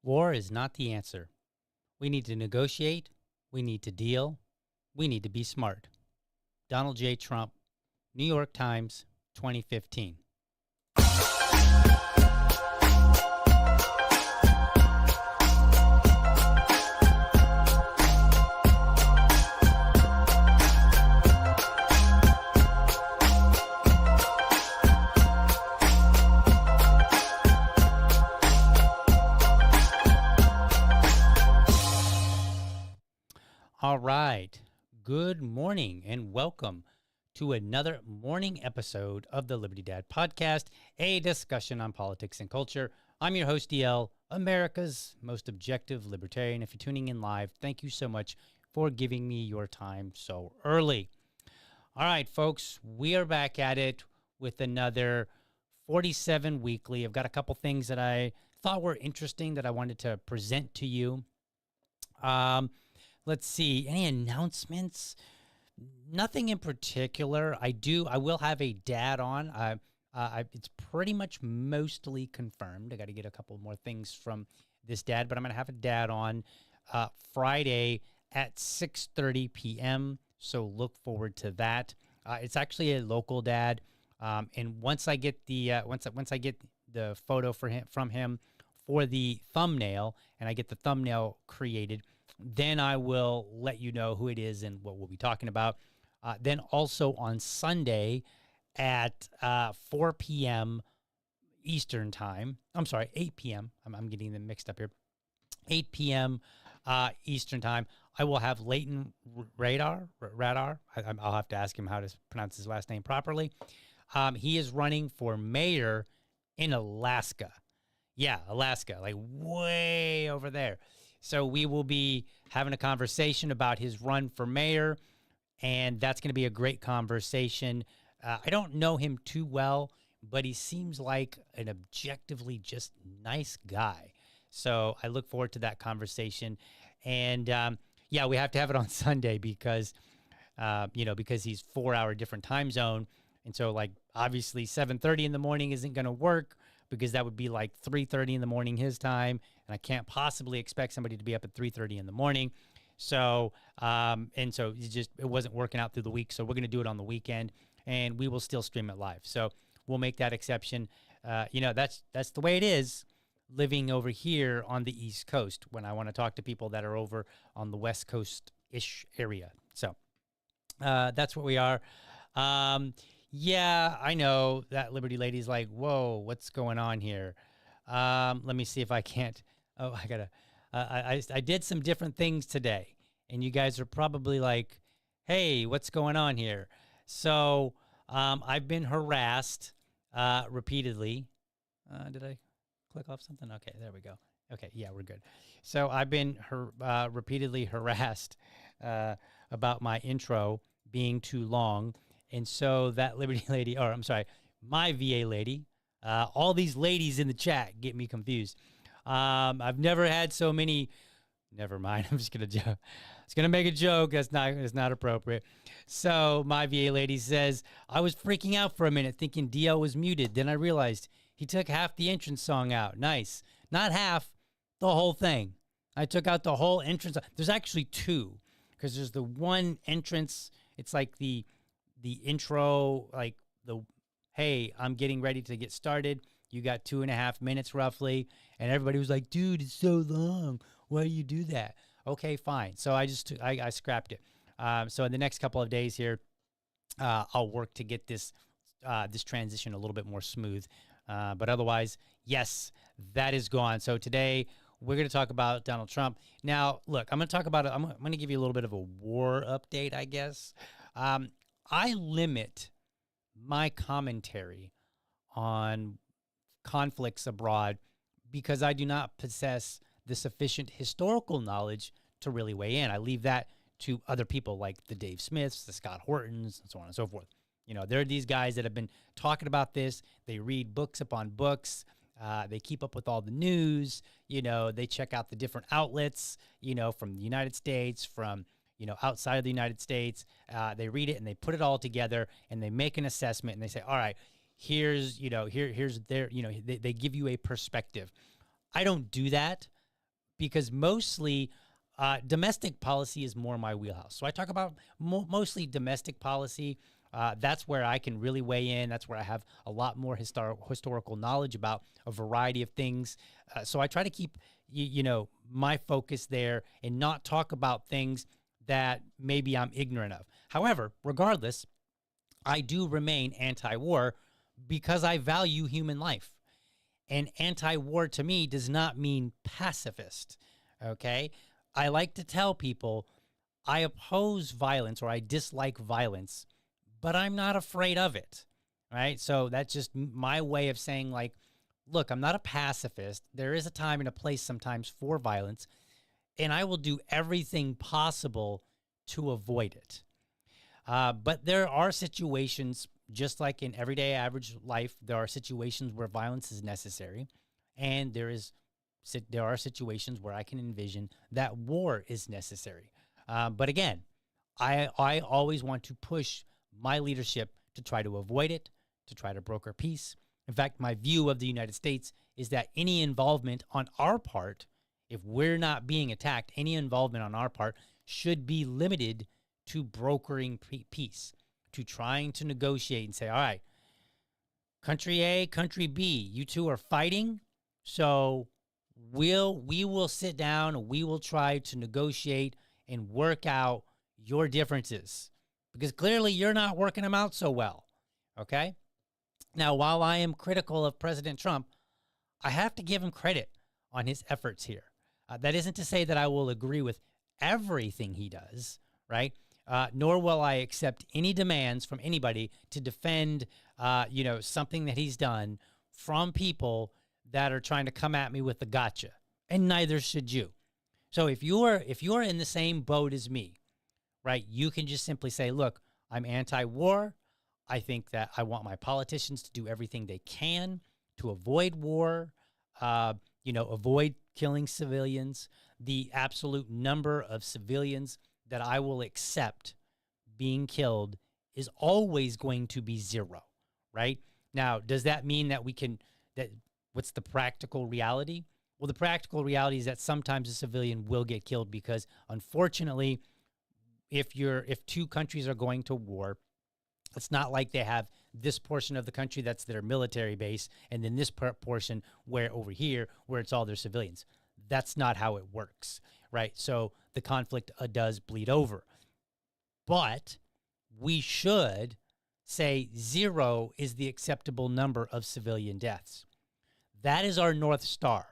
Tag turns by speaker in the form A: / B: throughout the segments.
A: War is not the answer. We need to negotiate. We need to deal. We need to be smart. Donald J. Trump, New York Times, 2015. All right. Good morning and welcome to another morning episode of the Liberty Dad Podcast, a discussion on politics and culture. I'm your host, DL, America's most objective libertarian. If you're tuning in live, thank you so much for giving me your time so early. All right, folks, we are back at it with another 47 Weekly. I've got a couple things that I thought were interesting that I wanted to present to you. Let's see. Any announcements? Nothing in particular. I will have a dad on. It's pretty much mostly confirmed. I got to get a couple more things from this dad, but I'm going to have a dad on Friday at 6:30 p.m. So look forward to that. It's actually a local dad, and once I get the once I get the photo from him for the thumbnail, and I get the thumbnail created, then I will let you know who it is and what we'll be talking about. Then also on Sunday at 4 p.m. Eastern time. I'm sorry, 8 p.m. I'm getting them mixed up here. 8 p.m. Eastern time. I will have Leighton Radar. I'll have to ask him how to pronounce his last name properly. He is running for mayor in Alaska. Yeah, Alaska, like way over there. So we will be having a conversation about his run for mayor, and that's going to be a great conversation. I don't know him too well, but he seems like an objectively just nice guy. So I look forward to that conversation. And yeah, we have to have it on Sunday because he's 4-hour different time zone. And so like obviously 7:30 in the morning isn't going to work, because that would be like 3:30 in the morning his time, and I can't possibly expect somebody to be up at 3:30 in the morning. So, it wasn't working out through the week. So we're going to do it on the weekend, and we will still stream it live. So we'll make that exception. That's the way it is living over here on the East Coast when I want to talk to people that are over on the West Coast-ish area. So that's what we are. Yeah, I know that Liberty Lady's like, whoa, what's going on here? Let me see if I can't. Oh, I gotta. I did some different things today, and you guys are probably like, hey, what's going on here? So I've been harassed repeatedly. Did I click off something? Okay, there we go. Okay, yeah, we're good. So I've been repeatedly harassed about my intro being too long. And so that Liberty Lady, or I'm sorry, my VA lady, all these ladies in the chat get me confused. I've never had so many. Never mind. I'm just gonna joke. It's gonna make a joke. That's not appropriate. So my VA lady says, I was freaking out for a minute thinking DL was muted. Then I realized he took half the entrance song out. Nice. Not half, the whole thing. I took out the whole entrance. There's actually two, because there's the one entrance. It's like the intro, like hey, I'm getting ready to get started. You got 2.5 minutes roughly. And everybody was like, dude, it's so long. Why do you do that? Okay, fine. So I scrapped it. So in the next couple of days here, I'll work to get this transition a little bit more smooth. But otherwise, yes, that is gone. So today we're going to talk about Donald Trump. Now, look, I'm going to talk about it. I'm going to give you a little bit of a war update, I guess. I limit my commentary on conflicts abroad because I do not possess the sufficient historical knowledge to really weigh in. I leave that to other people like the Dave Smiths, the Scott Hortons, and so on and so forth. There are these guys that have been talking about this. They read books upon books. They keep up with all the news. They check out the different outlets, from the United States, from outside of the United States. They read it and they put it all together and they make an assessment and they say, all right, here's their, they give you a perspective. I don't do that. because mostly domestic policy is more my wheelhouse. So I talk about mostly domestic policy. That's where I can really weigh in. That's where I have a lot more historical knowledge about a variety of things. So I try to keep, my focus there and not talk about things that maybe I'm ignorant of. However, regardless, I do remain anti-war because I value human life. And anti-war to me does not mean pacifist, okay? I like to tell people I oppose violence or I dislike violence, but I'm not afraid of it, right? So that's just my way of saying, like, look, I'm not a pacifist. There is a time and a place sometimes for violence, and I will do everything possible to avoid it. But there are situations, just like in everyday average life, there are situations where violence is necessary, and there are situations where I can envision that war is necessary. But again, I always want to push my leadership to try to avoid it, to try to broker peace. In fact, my view of the United States is that any involvement on our part, if we're not being attacked, any involvement on our part should be limited to brokering peace, to trying to negotiate and say, all right, country A, country B, you two are fighting, so we will sit down and we will try to negotiate and work out your differences, because clearly you're not working them out so well, okay? Now, while I am critical of President Trump, I have to give him credit on his efforts here. That isn't to say that I will agree with everything he does, right? Nor will I accept any demands from anybody to defend, something that he's done from people that are trying to come at me with the gotcha. And neither should you. So if you're in the same boat as me, right, you can just simply say, look, I'm anti-war. I think that I want my politicians to do everything they can to avoid war, avoid killing civilians. The absolute number of civilians that I will accept being killed is always going to be zero, right? Now, does that mean that what's the practical reality? Well, the practical reality is that sometimes a civilian will get killed because, unfortunately, if two countries are going to war, it's not like they have this portion of the country that's their military base and then this portion where over here where it's all their civilians. That's not how it works, right? So the conflict does bleed over. But we should say 0 is the acceptable number of civilian deaths. That is our North Star.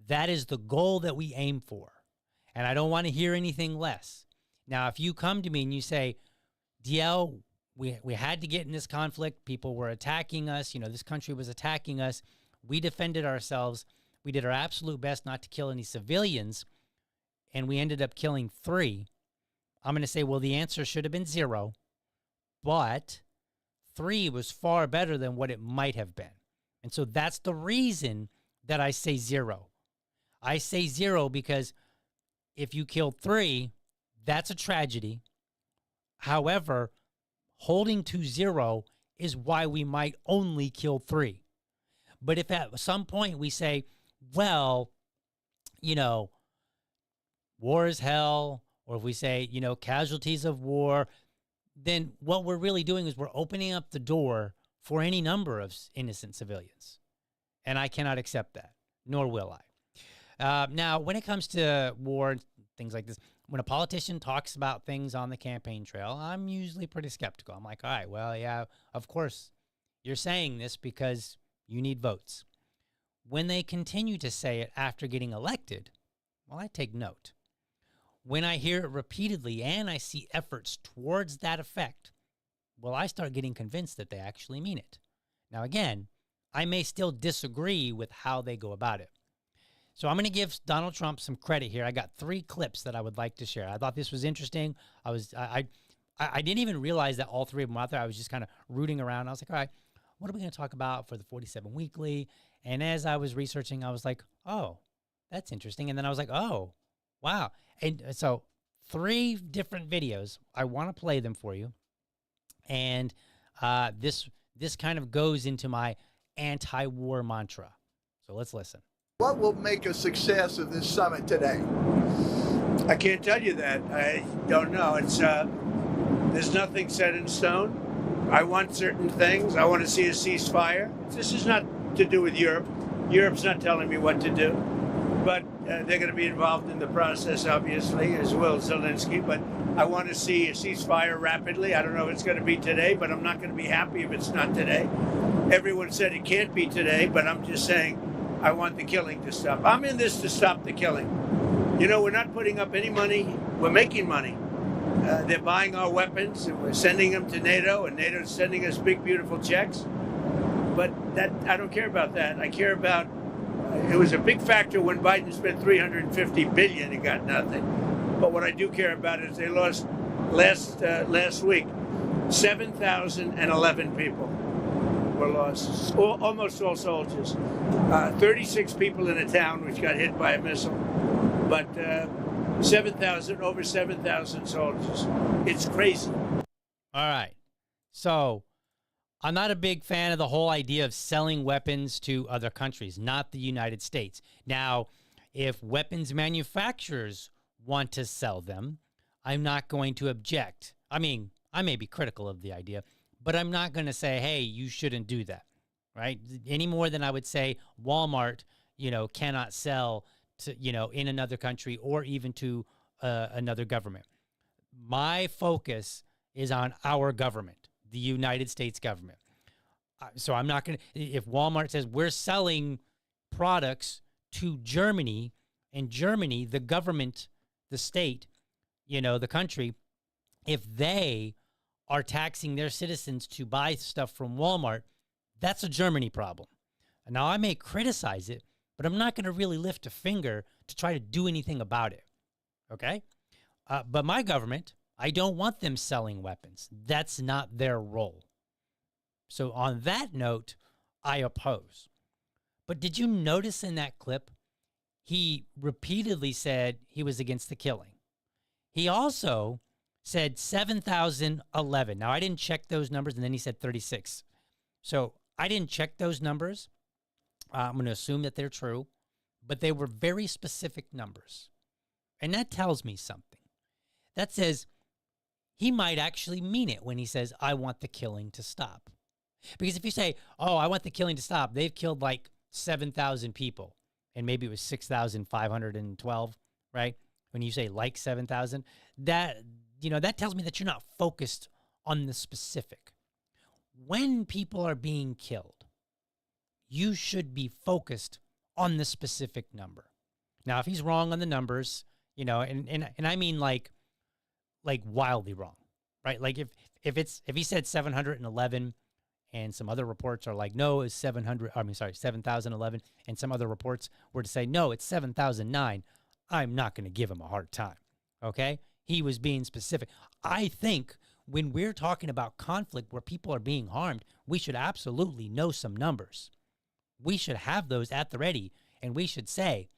A: That is the goal that we aim for. And I don't want to hear anything less. Now, if you come to me and you say, DL, we had to get in this conflict. People were attacking us. This country was attacking us. We defended ourselves. We did our absolute best not to kill any civilians, and we ended up killing 3. I'm going to say, well, the answer should have been 0, but 3 was far better than what it might have been. And so that's the reason that I say 0. I say 0 because if you kill 3, that's a tragedy. However, holding to 0 is why we might only kill 3. But if at some point we say, well, war is hell, or if we say, casualties of war, then what we're really doing is we're opening up the door for any number of innocent civilians. And I cannot accept that, nor will I. Now, when it comes to war and things like this, when a politician talks about things on the campaign trail, I'm usually pretty skeptical. I'm like, all right, well, yeah, of course, you're saying this because you need votes. When they continue to say it after getting elected, well, I take note. When I hear it repeatedly and I see efforts towards that effect, well, I start getting convinced that they actually mean it. Now, again, I may still disagree with how they go about it. So I'm going to give Donald Trump some credit here. I got 3 clips that I would like to share. I thought this was interesting. I didn't even realize that all 3 of them were out there. I was just kind of rooting around. I was like, all right, what are we going to talk about for the 47 Weekly? And as I was researching, I was like, oh, that's interesting. And then I was like, oh, wow. And so 3 different videos. I want to play them for you. And this kind of goes into my anti-war mantra. So let's listen.
B: What will make a success of this summit today?
C: I can't tell you that. I don't know. It's there's nothing set in stone. I want certain things. I want to see a ceasefire. This is not to do with Europe. Europe's not telling me what to do, but they're going to be involved in the process, obviously, as will Zelensky. But I want to see a ceasefire rapidly. I don't know if it's going to be today, but I'm not going to be happy if it's not today. Everyone said it can't be today, but I'm just saying I want the killing to stop. I'm in this to stop the killing. You know, we're not putting up any money. We're making money. They're buying our weapons, and we're sending them to NATO, and NATO's sending us big, beautiful checks. But that I don't care about that. I care about it was a big factor when Biden spent $350 billion and got nothing. But what I do care about is they lost last week 7,011 people were lost, almost all soldiers. 36 people in a town which got hit by a missile, but over 7,000 soldiers. It's crazy.
A: All right. So I'm not a big fan of the whole idea of selling weapons to other countries, not the United States. Now, if weapons manufacturers want to sell them, I'm not going to object. I mean, I may be critical of the idea, but I'm not going to say, hey, you shouldn't do that, right? Any more than I would say Walmart, cannot sell to, in another country or even to another government. My focus is on our government, the United States government. So I'm not going to, if Walmart says we're selling products to Germany, and Germany, the government, the state, the country, if they are taxing their citizens to buy stuff from Walmart, that's a Germany problem. Now, I may criticize it, but I'm not going to really lift a finger to try to do anything about it, okay? But my government, I don't want them selling weapons. That's not their role. So on that note, I oppose. But did you notice in that clip, he repeatedly said he was against the killing. He also said 7,011. Now, I didn't check those numbers, and then he said 36. So I didn't check those numbers. I'm going to assume that they're true, but they were very specific numbers. And that tells me something. That says he might actually mean it when he says, I want the killing to stop. Because if you say, oh, I want the killing to stop, they've killed like 7,000 people, and maybe it was 6,512, right? When you say like 7,000, that tells me that you're not focused on the specific. When people are being killed, you should be focused on the specific number. Now, if he's wrong on the numbers, and I mean like wildly wrong, right? Like if he said 711 and some other reports are like, no, it's 7,011, and some other reports were to say, no, it's 7,009, I'm not going to give him a hard time, okay? He was being specific. I think when we're talking about conflict where people are being harmed, we should absolutely know some numbers. We should have those at the ready, and we should say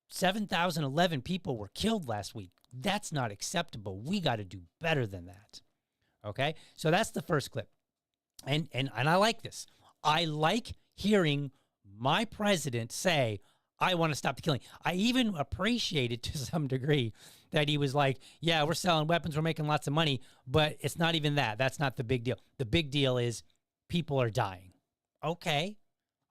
A: 7,011 people were killed last week. That's not acceptable. We got to do better than that, okay? So that's the first clip. And I like this. I like hearing my president say, I want to stop the killing. I even appreciated to some degree that he was like, yeah, we're selling weapons, we're making lots of money, but it's not even that. That's not the big deal. The big deal is people are dying. Okay.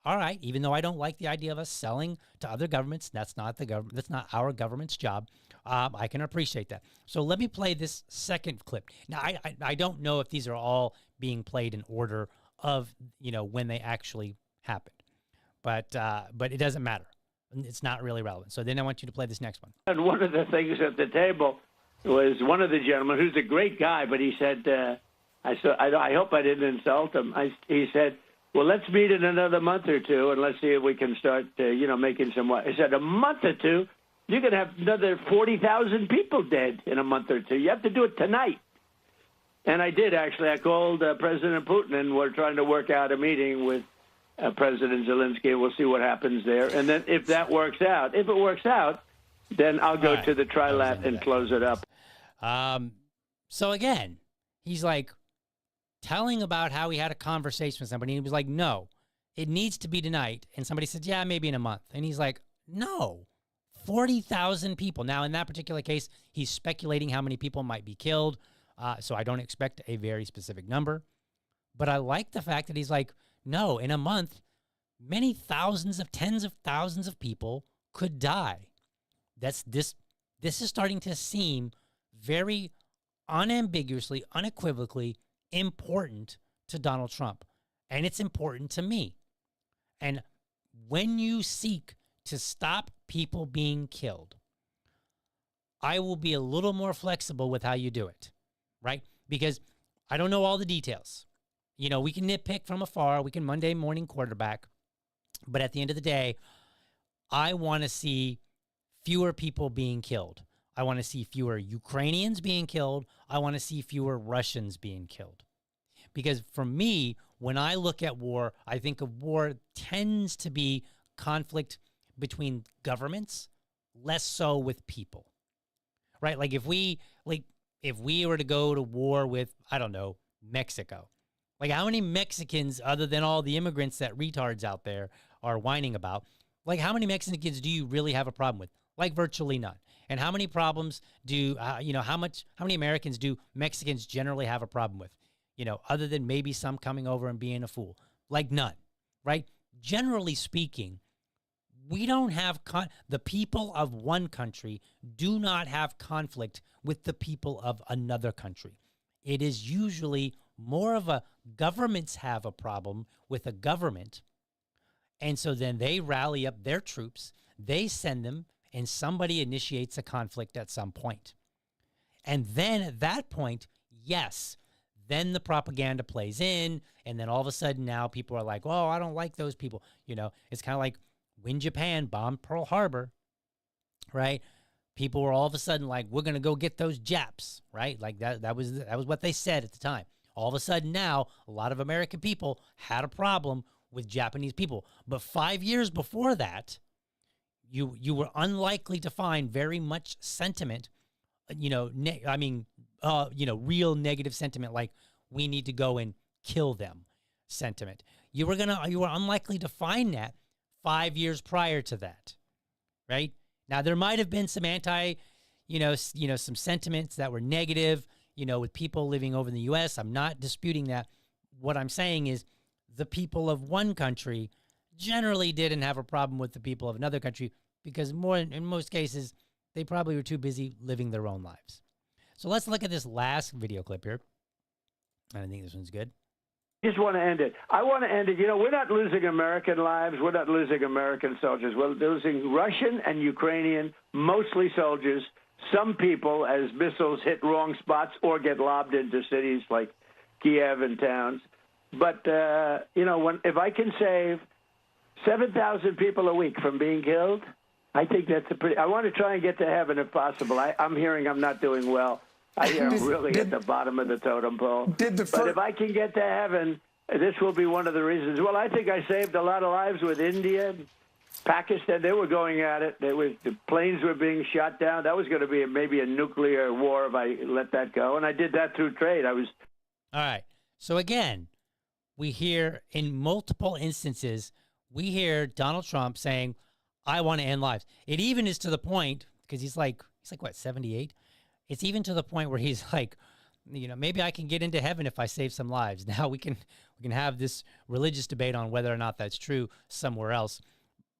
A: All right. Even though I don't like the idea of us selling to other governments, that's not the government. That's not our government's job. I can appreciate that. So let me play this second clip. Now, I don't know if these are all being played in order of, when they actually happened, but it doesn't matter. It's not really relevant. So then I want you to play this next one.
D: And one of the things at the table was one of the gentlemen, who's a great guy, but he said, I hope I didn't insult him. He said, well, let's meet in another month or two, and let's see if we can start, making some. I said, a month or two? You're going to have another 40,000 people dead in a month or two. You have to do it tonight. And I did, actually. I called President Putin, and we're trying to work out a meeting with President Zelensky. We'll see what happens there. And then if it works out, then I'll go to the trilat and close it up.
A: So again, he's like telling about how he had a conversation with somebody. And he was like, no, it needs to be tonight. And somebody said, yeah, maybe in a month. And he's like, no, 40,000 people. Now, in that particular case, he's speculating how many people might be killed. So I don't expect a very specific number. But I like the fact that he's like, no, in a month, many thousands of tens of thousands of people could die. This is starting to seem very unambiguously, unequivocally important to Donald Trump. And it's important to me. And when you seek to stop people being killed, I will be a little more flexible with how you do it, right? Because I don't know all the details. You know, we can nitpick from afar. We can Monday morning quarterback. But at the end of the day, I want to see fewer people being killed. I want to see fewer Ukrainians being killed. I want to see fewer Russians being killed. Because for me, when I look at war, I think of war tends to be conflict between governments, less so with people. Right? Like if we were to go to war with, I don't know, Mexico, like how many Mexicans, other than all the immigrants that retards out there are whining about, like how many Mexicans do you really have a problem with? Like virtually none. And how many problems do, how many Americans do Mexicans generally have a problem with? You know, other than maybe some coming over and being a fool. Like none, right? Generally speaking, we don't have, the people of one country do not have conflict with the people of another country. It is usually more of a governments have a problem with a government. And so then they rally up their troops, they send them, and somebody initiates a conflict at some point. And then at that point, yes, then the propaganda plays in, and then all of a sudden now people are like, oh, I don't like those people. You know, it's kind of like when Japan bombed Pearl Harbor, right? People were all of a sudden like, we're going to go get those Japs, right? Like that was what they said at the time. All of a sudden now, a lot of American people had a problem with Japanese people. But 5 years before that, you were unlikely to find very much sentiment, real negative sentiment like we need to go and kill them sentiment. You were unlikely to find that 5 years prior to that, right? Now there might have been some some sentiments that were negative, with people living over in the U.S. I'm not disputing that. What I'm saying is the people of one country generally didn't have a problem with the people of another country because in most cases, they probably were too busy living their own lives. So let's look at this last video clip here. I think this one's good.
D: Just want to end it. I want to end it. We're not losing American lives. We're not losing American soldiers. We're losing Russian and Ukrainian, mostly soldiers, some people as missiles hit wrong spots or get lobbed into cities like Kiev and towns. But, if I can save 7,000 people a week from being killed, I think that's I want to try and get to heaven if possible. I'm hearing I'm not doing well. I hear I'm really at the bottom of the totem pole. But if I can get to heaven, this will be one of the reasons. Well, I think I saved a lot of lives with India, Pakistan. They were going at it. The planes were being shot down. That was going to be maybe a nuclear war if I let that go. And I did that through trade. All
A: right. So again, we hear in multiple instances, we hear Donald Trump saying, I want to end lives. It even is to the point, because he's like what, 78? It's even to the point where he's like, maybe I can get into heaven if I save some lives. Now we can have this religious debate on whether or not that's true somewhere else.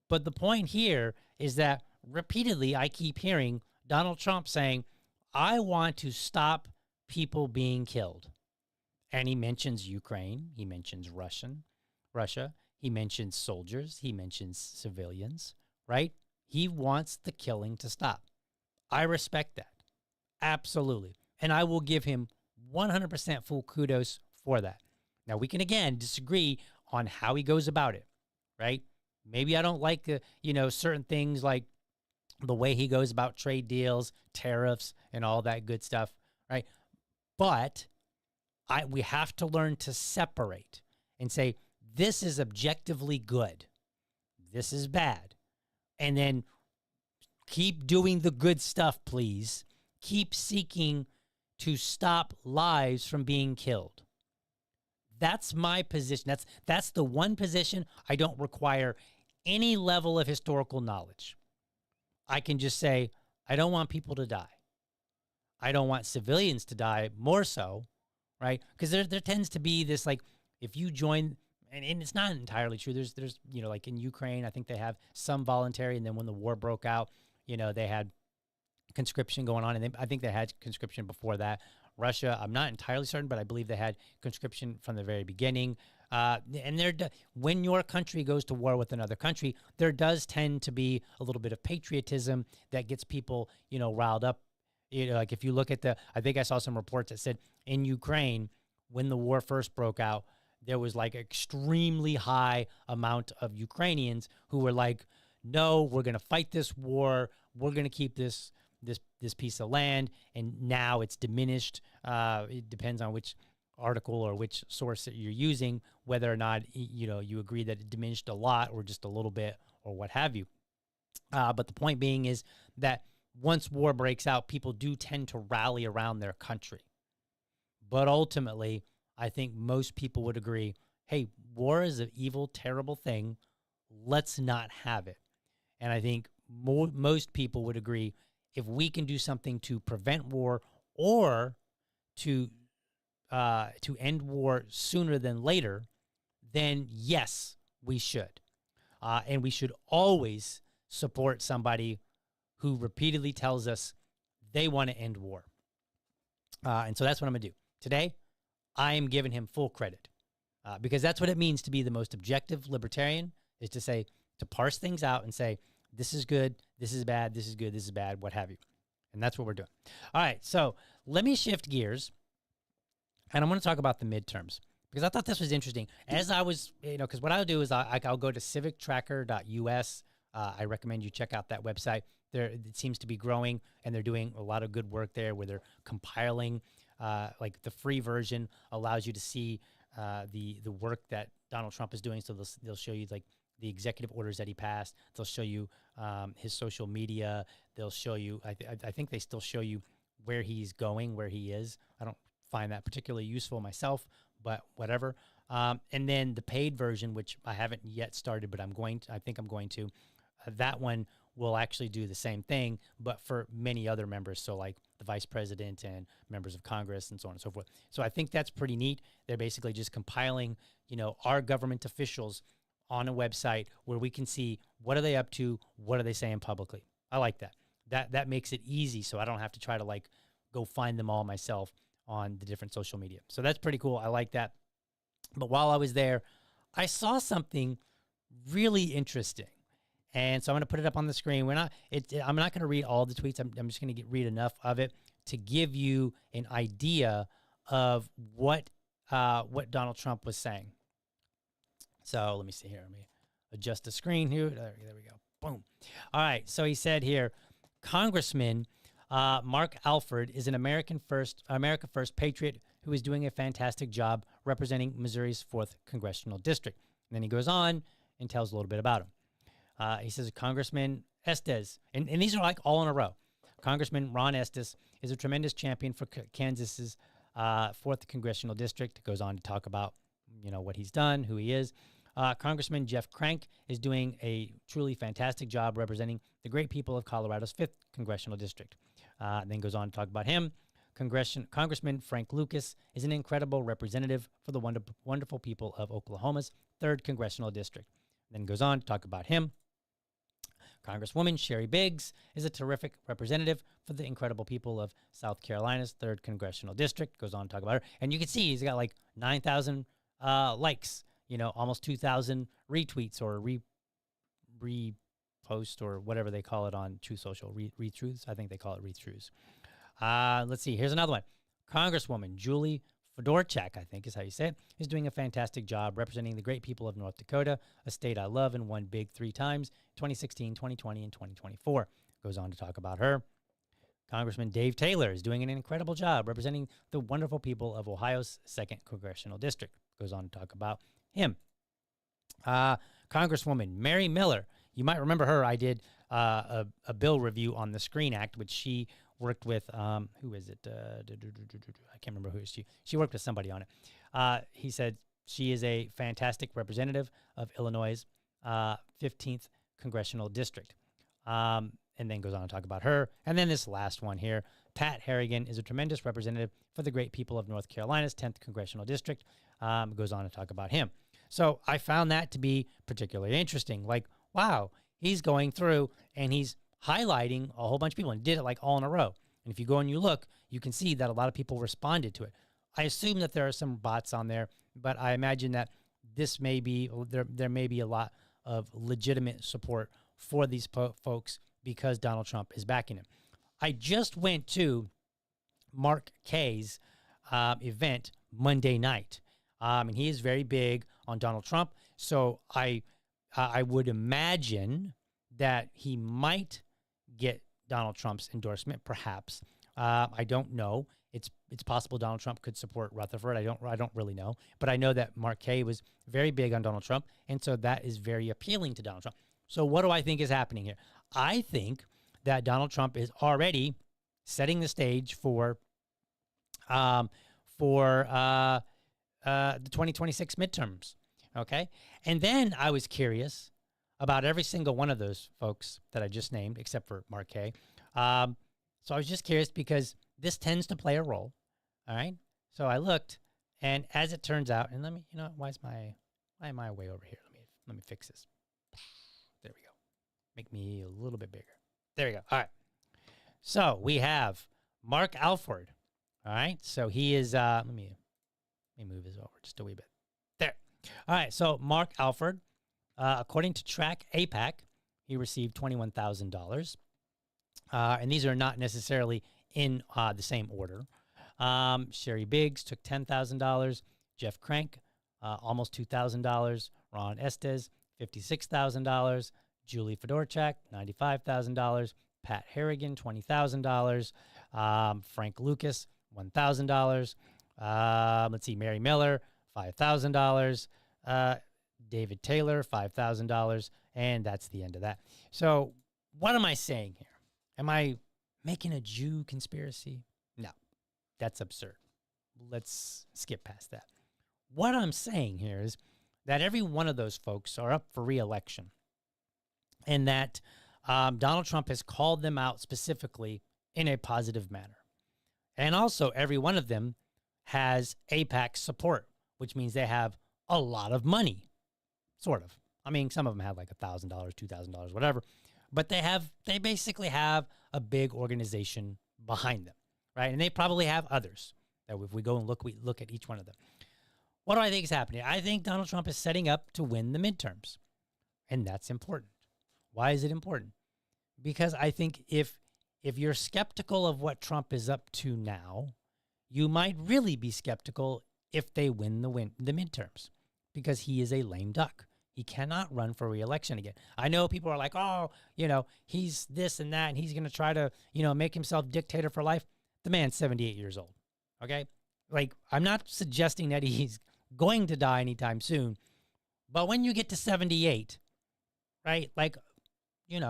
A: But the point here is that repeatedly I keep hearing Donald Trump saying, I want to stop people being killed. And he mentions Ukraine. He mentions Russia. He mentions soldiers. He mentions civilians, right? He wants the killing to stop. I respect that. Absolutely. And I will give him 100% full kudos for that. Now, we can, again, disagree on how he goes about it, right? Maybe I don't like, certain things like the way he goes about trade deals, tariffs, and all that good stuff, right? But we have to learn to separate and say, this is objectively good. This is bad. And then keep doing the good stuff, please. Keep seeking to stop lives from being killed. That's my position. That's the one position I don't require any level of historical knowledge. I can just say, I don't want people to die. I don't want civilians to die more so, right? Because there tends to be this, like, if you join, and it's not entirely true. There's like in Ukraine, I think they have some voluntary, and then when the war broke out, they had conscription going on, and I think they had conscription before that. Russia, I'm not entirely certain, but I believe they had conscription from the very beginning. And when your country goes to war with another country, there does tend to be a little bit of patriotism that gets people, riled up. Like if you look at I think I saw some reports that said in Ukraine, when the war first broke out, there was like extremely high amount of Ukrainians who were like, no, we're going to fight this war. We're going to keep this piece of land. And now it's diminished. It depends on which article or which source that you're using, whether or not, you agree that it diminished a lot or just a little bit or what have you. But the point being is that once war breaks out, people do tend to rally around their country. But ultimately, I think most people would agree, hey, war is an evil, terrible thing. Let's not have it. And I think most people would agree, if we can do something to prevent war or to end war sooner than later, then yes, we should. And we should always support somebody who repeatedly tells us they want to end war. And so that's what I'm going to do. Today, I am giving him full credit because that's what it means to be the most objective libertarian, is to parse things out and say, this is good, this is bad, this is good, this is bad, what have you. And that's what we're doing. All right, so let me shift gears, and I'm going to talk about the midterms because I thought this was interesting. As I was, because what I'll do is I'll go to civictracker.us. I recommend you check out that website. It seems to be growing, and they're doing a lot of good work there where they're compiling. Like the free version allows you to see the work that Donald Trump is doing. So they'll show you like the executive orders that he passed. They'll show you his social media. They'll show you, I think they still show you where he's going, where he is. I don't find that particularly useful myself, but whatever. And then the paid version, which I haven't yet started, but I think I'm going to. That one will actually do the same thing, but for many other members. So like the vice president and members of Congress and so on and so forth. So I think that's pretty neat. They're basically just compiling, our government officials on a website where we can see what are they up to, what are they saying publicly. I like that. That makes it easy, so I don't have to try to go find them all myself on the different social media. So that's pretty cool. I like that. But while I was there, I saw something really interesting. And so I'm going to put it up on the screen. I'm not going to read all the tweets. I'm just going to read enough of it to give you an idea of what Donald Trump was saying. So let me see here. Let me adjust the screen here. There we go. Boom. All right. So he said here, Congressman Mark Alford is an America First patriot who is doing a fantastic job representing Missouri's 4th Congressional District. And then he goes on and tells a little bit about him. He says Congressman Estes, and these are like all in a row. Congressman Ron Estes is a tremendous champion for Kansas's 4th Congressional District. Goes on to talk about, what he's done, who he is. Congressman Jeff Crank is doing a truly fantastic job representing the great people of Colorado's 5th Congressional District. Then goes on to talk about him. Congressman Frank Lucas is an incredible representative for the wonderful people of Oklahoma's 3rd Congressional District. Then goes on to talk about him. Congresswoman Sherry Biggs is a terrific representative for the incredible people of South Carolina's 3rd Congressional District. Goes on to talk about her. And you can see he's got like 9,000 likes, almost 2,000 retweets or repost or whatever they call it on Truth Social. Retruths? I think they call it retruths. Let's see. Here's another one. Congresswoman Julie Fedorchak, I think is how you say it, is doing a fantastic job representing the great people of North Dakota, a state I love and won big 3 times, 2016, 2020, and 2024. Goes on to talk about her. Congressman Dave Taylor is doing an incredible job representing the wonderful people of Ohio's 2nd Congressional District. Goes on to talk about him. Congresswoman Mary Miller, you might remember her. I did a bill review on the Screen Act, which she worked with, who is it? I can't remember who it is. She worked with somebody on it. He said she is a fantastic representative of Illinois' 15th congressional district. And then goes on to talk about her. And then this last one here, Pat Harrigan is a tremendous representative for the great people of North Carolina's 10th congressional district. Goes on to talk about him. So I found that to be particularly interesting. Like, wow, he's going through and he's highlighting a whole bunch of people and did it like all in a row. And if you go and you look, you can see that a lot of people responded to it. I assume that there are some bots on there, but I imagine that this may be, there may be a lot of legitimate support for these folks because Donald Trump is backing him. I just went to Mark Kaye's event Monday night, and he is very big on Donald Trump. So I would imagine that he might get Donald Trump's endorsement, perhaps. I don't know. It's possible Donald Trump could support Rutherford. I don't really know, but I know that Mark Kaye was very big on Donald Trump, and so that is very appealing to Donald Trump. So what do I think is happening here? I think that Donald Trump is already setting the stage for the 2026 midterms. Okay, and then I was curious about every single one of those folks that I just named, except for Mark Kaye. So I was just curious because this tends to play a role. All right. So I looked, and as it turns out, and let me, why am I way over here? Let me fix this. There we go. Make me a little bit bigger. There we go. All right. So we have Mark Alford. All right. So he is, let me move this over just a wee bit. There. All right. So Mark Alford, according to Track APAC, he received $21,000. And these are not necessarily in the same order. Sherry Biggs took $10,000. Jeff Crank, almost $2,000. Ron Estes, $56,000. Julie Fedorchak, $95,000. Pat Harrigan, $20,000. Frank Lucas, $1,000. Let's see, Mary Miller, $5,000. David Taylor, $5,000. And that's the end of that. So what am I saying here? Am I making a Jew conspiracy? No, that's absurd. Let's skip past that. What I'm saying here is that every one of those folks are up for re-election, and that Donald Trump has called them out specifically in a positive manner. And also, every one of them has APAC support, which means they have a lot of money, sort of. I mean, some of them have like $1,000, $2,000, whatever. But they basically have a big organization behind them, right? And they probably have others that if we go and we look at each one of them. What do I think is happening? I think Donald Trump is setting up to win the midterms, and that's important. Why is it important? Because I think if you're skeptical of what Trump is up to now, you might really be skeptical if they win the midterms, because he is a lame duck. He cannot run for re-election again. I know people are like, oh, he's this and that, and he's going to try to, make himself dictator for life. The man's 78 years old, okay? Like, I'm not suggesting that he's going to die anytime soon, but when you get to 78, right, like you're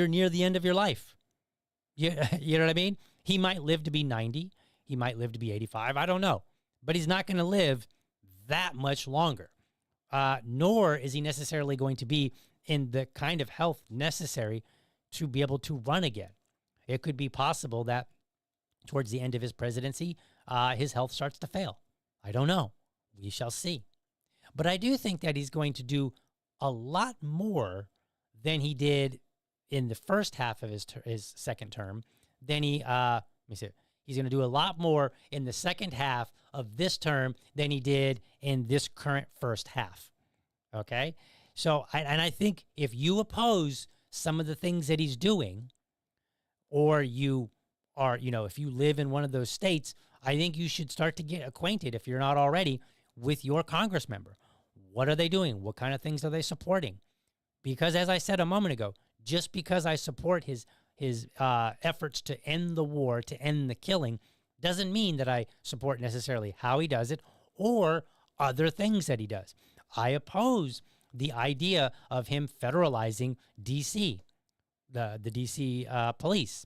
A: near the end of your life. You know what I mean? He might live to be 90. He might live to be 85. I don't know. But he's not going to live that much longer. Nor is he necessarily going to be in the kind of health necessary to be able to run again. It could be possible that towards the end of his presidency, his health starts to fail. I don't know. We shall see. But I do think that he's going to do a lot more than he did in the first half of his second term. Then he's going to do a lot more in the second half of this term than he did in this current first half. Okay? So, I think if you oppose some of the things that he's doing, or you are, if you live in one of those states, I think you should start to get acquainted, if you're not already, with your Congress member. What are they doing? What kind of things are they supporting? Because as I said a moment ago, just because I support his efforts to end the war, to end the killing, doesn't mean that I support necessarily how he does it or other things that he does. I oppose the idea of him federalizing D.C., the D.C. police.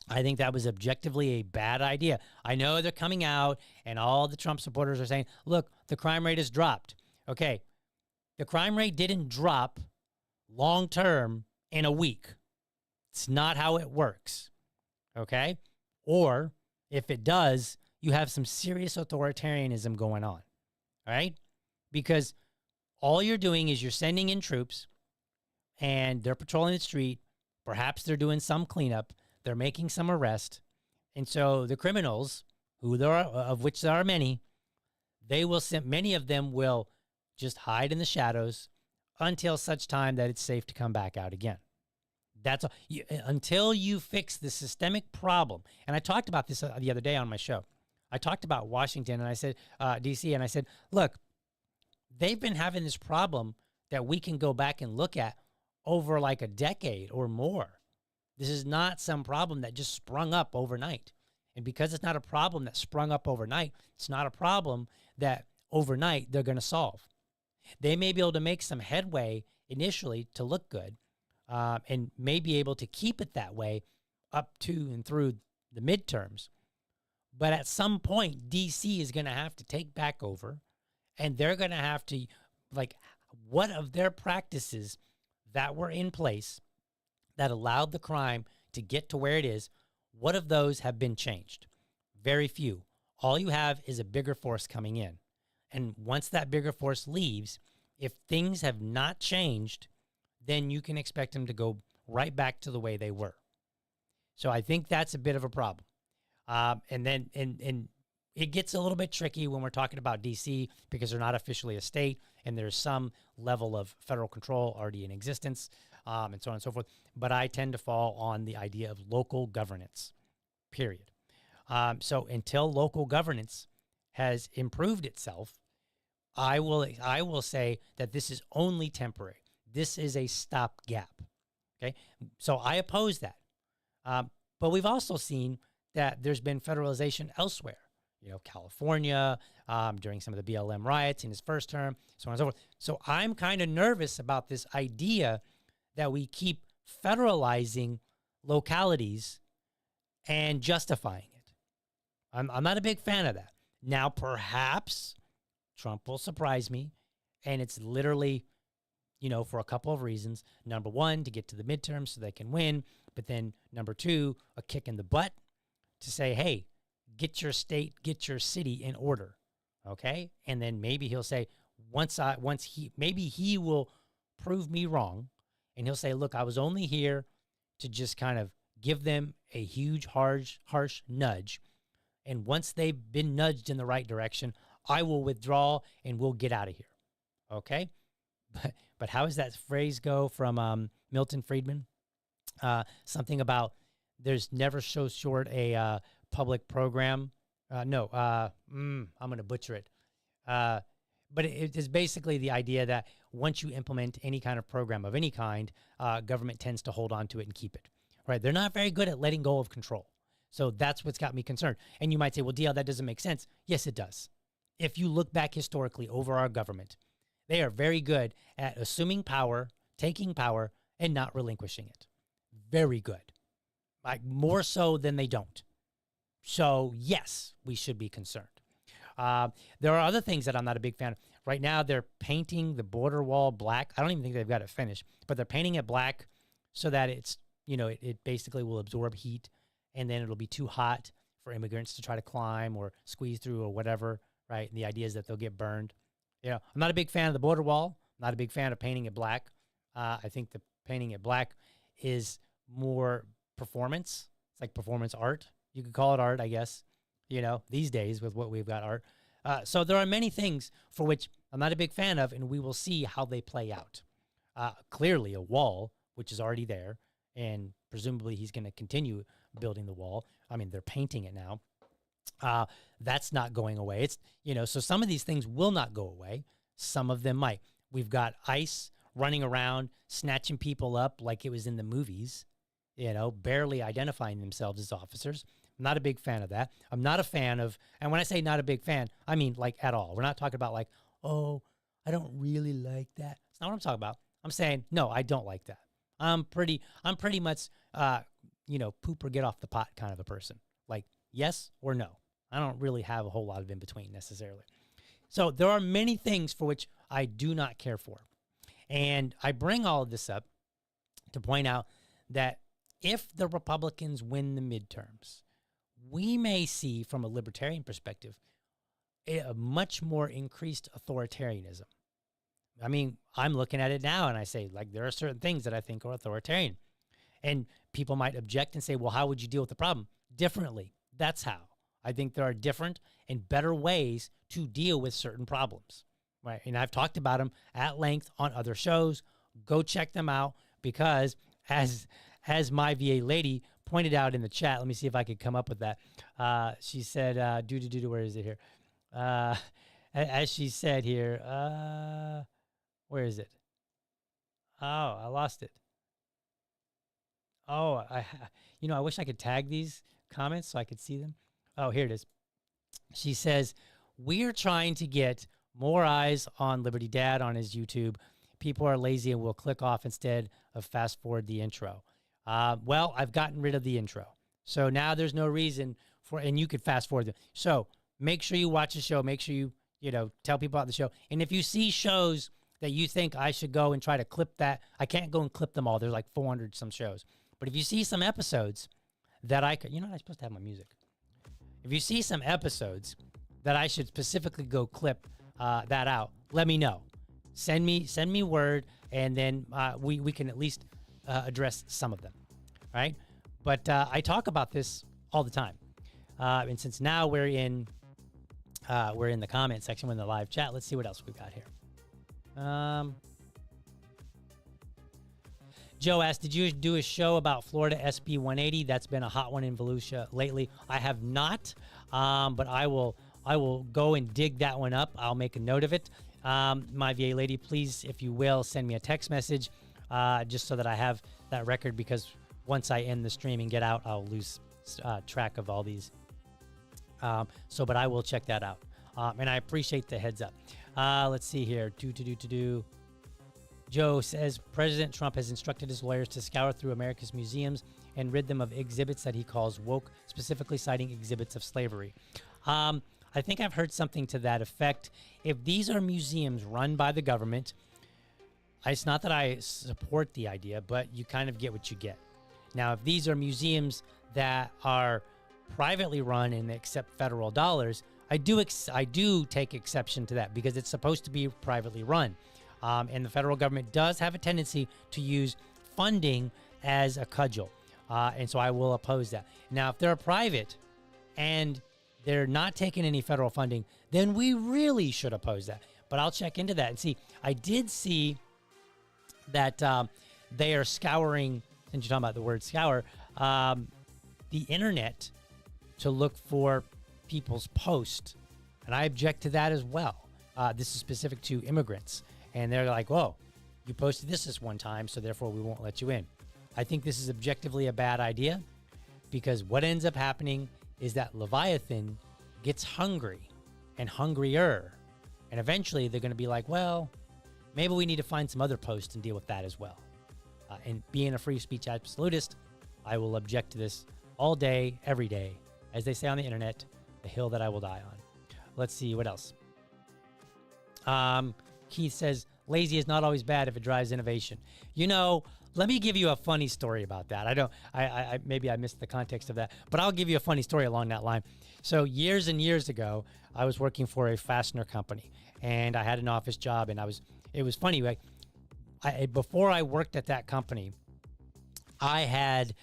A: I think that was objectively a bad idea. I know they're coming out and all the Trump supporters are saying, look, the crime rate has dropped. Okay, the crime rate didn't drop long term in a week. It's not how it works. Okay? Or if it does, you have some serious authoritarianism going on. All right? Because all you're doing is you're sending in troops and they're patrolling the street. Perhaps they're doing some cleanup. They're making some arrest. And so the criminals, who there are, of which there are many, many of them will just hide in the shadows until such time that it's safe to come back out again. That's all. Until you fix the systemic problem. And I talked about this the other day on my show. I talked about Washington and I said, D.C., and I said, look, they've been having this problem that we can go back and look at over like a decade or more. This is not some problem that just sprung up overnight. And because it's not a problem that sprung up overnight, it's not a problem that overnight they're going to solve. They may be able to make some headway initially to look good, and may be able to keep it that way up to and through the midterms. But at some point, D.C. is going to have to take back over, and they're going to have to, like, what of their practices that were in place that allowed the crime to get to where it is, what of those have been changed? Very few. All you have is a bigger force coming in. And once that bigger force leaves, if things have not changed, then you can expect them to go right back to the way they were. So I think that's a bit of a problem. And it gets a little bit tricky when we're talking about D.C. because they're not officially a state, and there's some level of federal control already in existence, and so on and so forth. But I tend to fall on the idea of local governance, period. So until local governance has improved itself, I will say that this is only temporary. This is a stopgap. Okay, so I oppose that. But we've also seen that there's been federalization elsewhere. You know, California, during some of the BLM riots in his first term, so on and so forth. So I'm kind of nervous about this idea that we keep federalizing localities and justifying it. I'm not a big fan of that. Now, perhaps Trump will surprise me, and it's literally, you know, for a couple of reasons. Number one, to get to the midterms so they can win. But then number two, a kick in the butt to say, hey, get your state, get your city in order. Okay? And then maybe he'll say, maybe he will prove me wrong. And he'll say, look, I was only here to just kind of give them a huge, harsh nudge. And once they've been nudged in the right direction, I will withdraw and we'll get out of here. Okay? But how does that phrase go from Milton Friedman? Something about there's never so short a public program. I'm going to butcher it. But it is basically the idea that once you implement any kind of program of any kind, government tends to hold on to it and keep it. Right? They're not very good at letting go of control. So that's what's got me concerned. And you might say, well, DL, that doesn't make sense. Yes, it does. If you look back historically over our government, they are very good at assuming power, taking power, and not relinquishing it. Very good. Like more so than they don't. So yes, we should be concerned. There are other things that I'm not a big fan of. Right now, they're painting the border wall black. I don't even think they've got it finished, but they're painting it black so that it's, you know, it basically will absorb heat, and then it'll be too hot for immigrants to try to climb or squeeze through or whatever, right? And the idea is that they'll get burned. You know, I'm not a big fan of the border wall. I'm not a big fan of painting it black. I think the painting it black is more performance. It's like performance art. You could call it art, I guess, you know, these days with what we've got art. So there are many things for which I'm not a big fan of, and we will see how they play out. Clearly a wall, which is already there, and presumably he's going to continue building the wall. I mean, they're painting it now. That's not going away. It's, you know, so some of these things will not go away. Some of them might. We've got ICE running around, snatching people up like it was in the movies, you know, barely identifying themselves as officers. I'm not a big fan of that. I'm not a fan of, and when I say not a big fan, I mean like at all. We're not talking about like, oh, I don't really like that. That's not what I'm talking about. I'm saying, no, I don't like that. I'm pretty much, poop or get off the pot kind of a person. Like, yes or no. I don't really have a whole lot of in between necessarily. So there are many things for which I do not care for. And I bring all of this up to point out that if the Republicans win the midterms, we may see, from a libertarian perspective, a much more increased authoritarianism. I mean, I'm looking at it now and I say, like, there are certain things that I think are authoritarian. And people might object and say, well, how would you deal with the problem? Differently. That's how. I think there are different and better ways to deal with certain problems, right? And I've talked about them at length on other shows. Go check them out because as my VA lady pointed out in the chat, let me see if I could come up with that. She said, where is it here? As she said here, where is it? Oh, I lost it. Oh, I wish I could tag these comments so I could see them. Oh, here it is. She says, we're trying to get more eyes on Liberty Dad on his YouTube. People are lazy and will click off instead of fast forward the intro. Well, I've gotten rid of the intro. So now there's no reason and you could fast forward them. So make sure you watch the show. Make sure you tell people about the show. And if you see shows that you think I should go and try to clip that, I can't go and clip them all. There's like 400 some shows. But if you see some episodes that I could, I'm supposed to have my music. If you see some episodes that I should specifically go clip that out, let me know. Send me word, and then we can at least address some of them, right? But I talk about this all the time, and since now we're in the comment section, we're in the live chat. Let's see what else we got here. Joe asked, did you do a show about Florida SB 180? That's been a hot one in Volusia lately. I have not, but I will go and dig that one up. I'll make a note of it. My VA lady, please, if you will, send me a text message just so that I have that record, because once I end the stream and get out, I'll lose track of all these. But I will check that out. And I appreciate the heads up. Let's see here. Joe says, President Trump has instructed his lawyers to scour through America's museums and rid them of exhibits that he calls woke, specifically citing exhibits of slavery. I think I've heard something to that effect. If these are museums run by the government, it's not that I support the idea, but you kind of get what you get. Now, if these are museums that are privately run and accept federal dollars, I do take exception to that because it's supposed to be privately run. And the federal government does have a tendency to use funding as a cudgel. And so I will oppose that. Now, if they're private and they're not taking any federal funding, then we really should oppose that. But I'll check into that and see. I did see that they are scouring, since you're talking about the word scour, the internet to look for people's posts. And I object to that as well. This is specific to immigrants. And they're like, whoa, you posted this one time, so therefore we won't let you in. I think this is objectively a bad idea, because what ends up happening is that Leviathan gets hungry and hungrier. And eventually they're going to be like, well, maybe we need to find some other posts and deal with that as well. And being a free speech absolutist, I will object to this all day, every day. As they say on the internet, the hill that I will die on. Let's see, what else? Keith says, lazy is not always bad if it drives innovation. Let me give you a funny story about that. Maybe I missed the context of that, but I'll give you a funny story along that line. So years and years ago, I was working for a fastener company, and I had an office job, and it was funny. Like, before I worked at that company, I had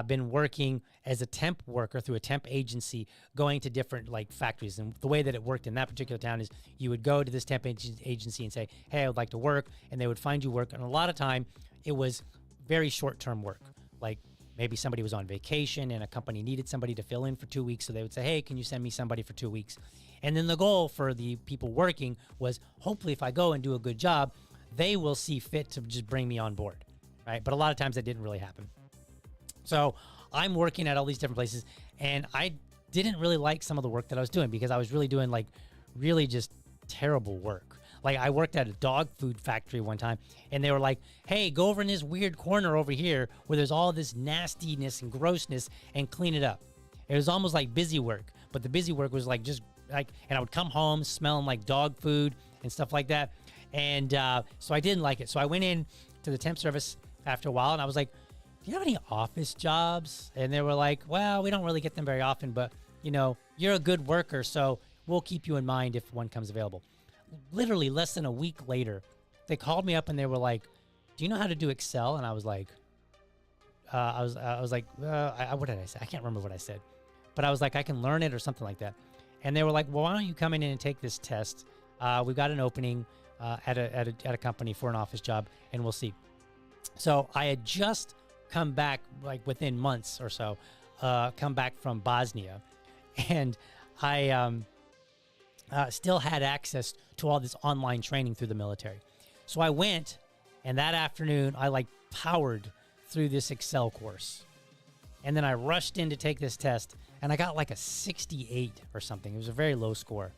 A: been working as a temp worker through a temp agency, going to different factories. And the way that it worked in that particular town is you would go to this temp agency and say, hey, I would like to work. And they would find you work. And a lot of time it was very short-term work. Like maybe somebody was on vacation and a company needed somebody to fill in for 2 weeks. So they would say, hey, can you send me somebody for 2 weeks? And then the goal for the people working was, hopefully if I go and do a good job, they will see fit to just bring me on board, right? But a lot of times that didn't really happen. So I'm working at all these different places, and I didn't really like some of the work that I was doing, because I was really doing really just terrible work. Like I worked at a dog food factory one time, and they were like, "Hey, go over in this weird corner over here where there's all this nastiness and grossness, and clean it up." It was almost like busy work, but the busy work was like just like, and I would come home smelling like dog food and stuff like that, and so I didn't like it. So I went in to the temp service after a while, and I was like, "Do you have any office jobs?" And they were like, "Well, we don't really get them very often, but you know, you're a good worker, so we'll keep you in mind if one comes available." Literally less than a week later, they called me up and they were like, "Do you know how to do Excel?" And I was like, what did I say? I can't remember what I said, but I was like, "I can learn it," or something like that. And they were like, "Well, why don't you come in and take this test? We've got an opening at a company for an office job, and we'll see." So I had just come back, like within months or so, come back from Bosnia, and I still had access to all this online training through the military. So I went, and that afternoon I like powered through this Excel course. And then I rushed in to take this test, and I got like a 68 or something. It was a very low score.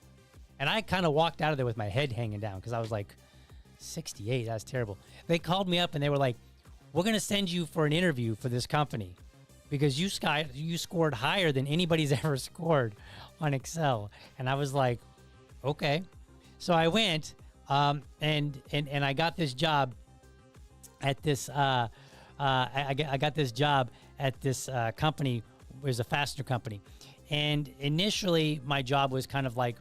A: And I kind of walked out of there with my head hanging down because I was like, 68, that's terrible. They called me up and they were like, "We're going to send you for an interview for this company because you scored higher than anybody's ever scored on Excel." And I was like, okay. So I went and I got this job at this I got this job at this company. It was a fastener company. And initially my job was kind of like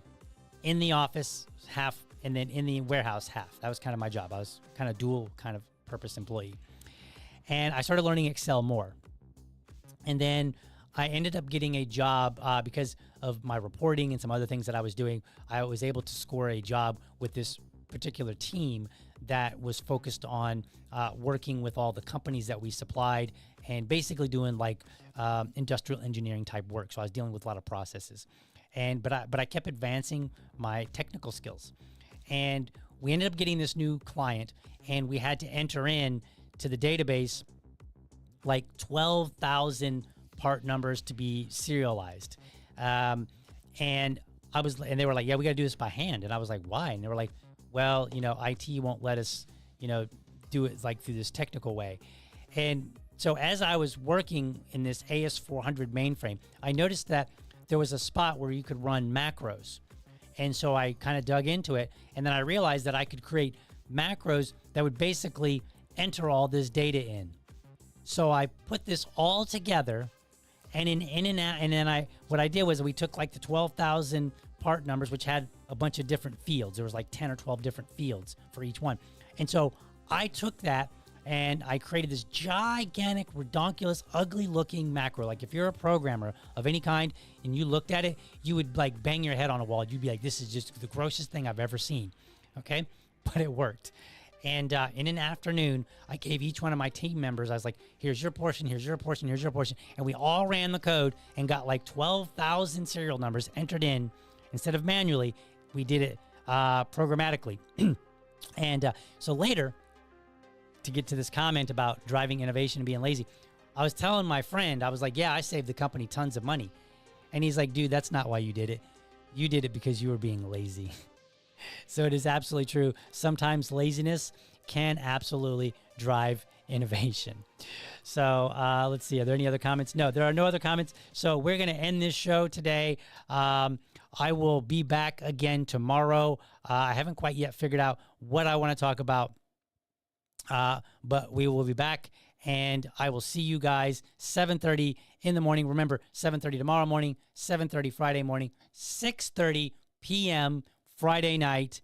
A: in the office half and then in the warehouse half. That was kind of my job. I was kind of dual kind of purpose employee. And I started learning Excel more. And then I ended up getting a job because of my reporting and some other things that I was doing. I was able to score a job with this particular team that was focused on working with all the companies that we supplied and basically doing like industrial engineering type work. So I was dealing with a lot of processes, but I kept advancing my technical skills, and we ended up getting this new client, and we had to enter in to the database like 12,000 part numbers to be serialized. And they were like, "Yeah, we got to do this by hand." And I was like, "Why?" And they were like, "Well, you know, IT won't let us, you know, do it like through this technical way." And so as I was working in this AS400 mainframe, I noticed that there was a spot where you could run macros. And so I kind of dug into it, and then I realized that I could create macros that would basically enter all this data in. So I put this all together, and what I did was we took like the 12,000 part numbers, which had a bunch of different fields. There was like 10 or 12 different fields for each one. And so I took that and I created this gigantic, redonkulous, ugly looking macro. Like if you're a programmer of any kind and you looked at it, you would like bang your head on a wall. You'd be like, "This is just the grossest thing I've ever seen." Okay. But it worked. And in an afternoon, I gave each one of my team members, I was like, "Here's your portion, here's your portion, here's your portion." And we all ran the code and got like 12,000 serial numbers entered in. Instead of manually, we did it programmatically. And so later, to get to this comment about driving innovation and being lazy, I was telling my friend, I was like, "Yeah, I saved the company tons of money." And he's like, "Dude, that's not why you did it. You did it because you were being lazy." So it is absolutely true. Sometimes laziness can absolutely drive innovation. So let's see. Are there any other comments? No, there are no other comments. So we're going to end this show today. I will be back again tomorrow. I haven't quite yet figured out what I want to talk about, but we will be back, and I will see you guys 7:30 in the morning. Remember, 7:30 tomorrow morning, 7:30 Friday morning, 6:30 p.m. Friday night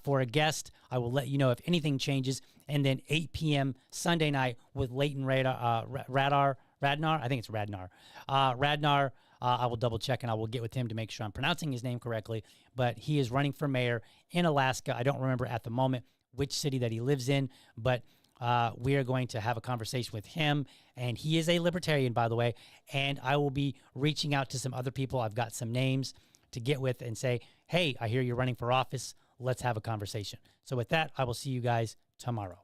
A: for a guest. I will let you know if anything changes. And then 8 p.m. Sunday night with Leighton Radnar. I think it's Radnar. Radnar, I will double check and I will get with him to make sure I'm pronouncing his name correctly. But he is running for mayor in Alaska. I don't remember at the moment which city that he lives in, but we are going to have a conversation with him. And he is a libertarian, by the way. And I will be reaching out to some other people. I've got some names to get with and say, "Hey, I hear you're running for office. Let's have a conversation." So with that, I will see you guys tomorrow.